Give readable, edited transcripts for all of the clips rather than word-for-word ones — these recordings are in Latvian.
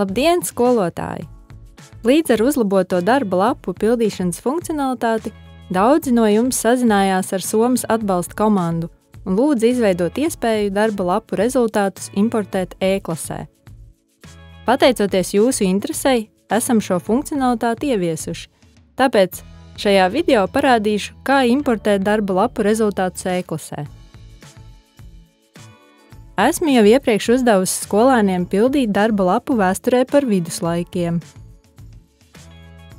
Labdien, skolotāji! Līdz ar uzlaboto darba lapu pildīšanas funkcionalitāti daudzi no jums sazinājās ar Somas atbalsta komandu un lūdza izveidot iespēju darba lapu rezultātus importēt e-klasē. Pateicoties jūsu interesei, esam šo funkcionalitāti ieviesuši, tāpēc šajā video parādīšu, kā importēt darba lapu rezultātus e-klasē. Esmu jau iepriekš uzdevusi skolēniem pildīt darba lapu vēsturē par viduslaikiem.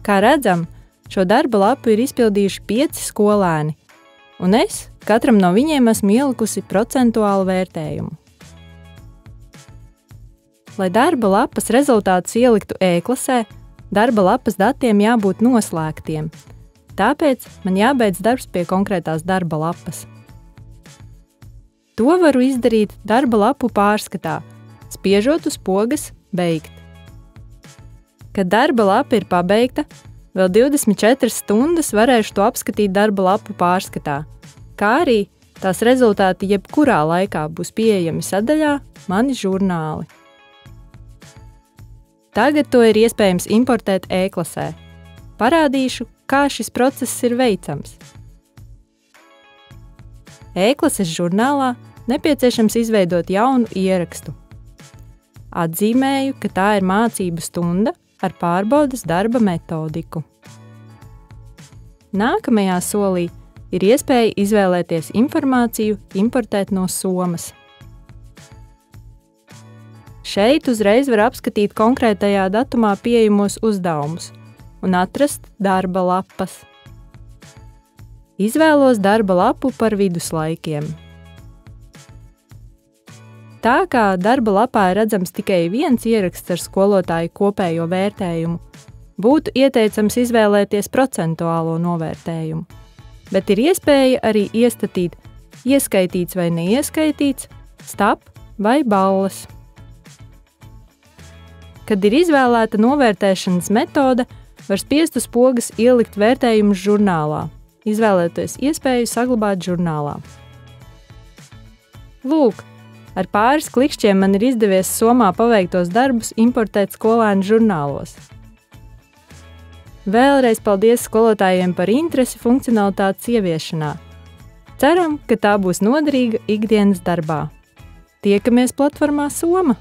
Kā redzam, šo darba lapu ir izpildījuši 5 skolēni, un es katram no viņiem esmu ielikusi procentuālu vērtējumu. Lai darba lapas rezultātus ieliktu e-klasē, darba lapas datiem jābūt noslēgtiem, tāpēc man jābeidz darbs pie konkrētās darba lapas. To varu izdarīt darba lapu pārskatā, spiežot uz pogas Beigt. Kad darba lapa ir pabeigta, vēl 24 stundas varēšu to apskatīt darba lapu pārskatā, kā arī tās rezultāti jebkurā laikā būs pieejami sadaļā Mani žurnāli. Tagad to ir iespējams importēt e-klasē. Parādīšu, kā šis process ir veicams. E-klases žurnālā nepieciešams izveidot jaunu ierakstu. Atzīmēju, ka tā ir mācību stunda ar pārbaudes darba metodiku. Nākamajā solī ir iespēja izvēlēties informāciju importēt no Somas. Šeit uzreiz var apskatīt konkrētajā datumā pieejamos uzdevumus un atrast darba lapas. Izvēlos darba lapu par viduslaikiem. Tā kā darba lapā ir redzams tikai viens ieraksts ar skolotāju kopējo vērtējumu, būtu ieteicams izvēlēties procentuālo novērtējumu, bet ir iespēja arī iestatīt ieskaitīts vai neieskaitīts, stap vai balles. Kad ir izvēlēta novērtēšanas metode, var spiest uz pogas ielikt vērtējumus žurnālā, izvēlēties iespēju saglabāt žurnālā. Lūk, ar pāris klikšķiem man ir izdevies Somā paveiktos darbus importēt skolēnu žurnālos. Vēlreiz paldies skolotājiem par interesi funkcionalitātes ieviešanā. Ceram, ka tā būs noderīga ikdienas darbā. Tiekamies platformā Soma!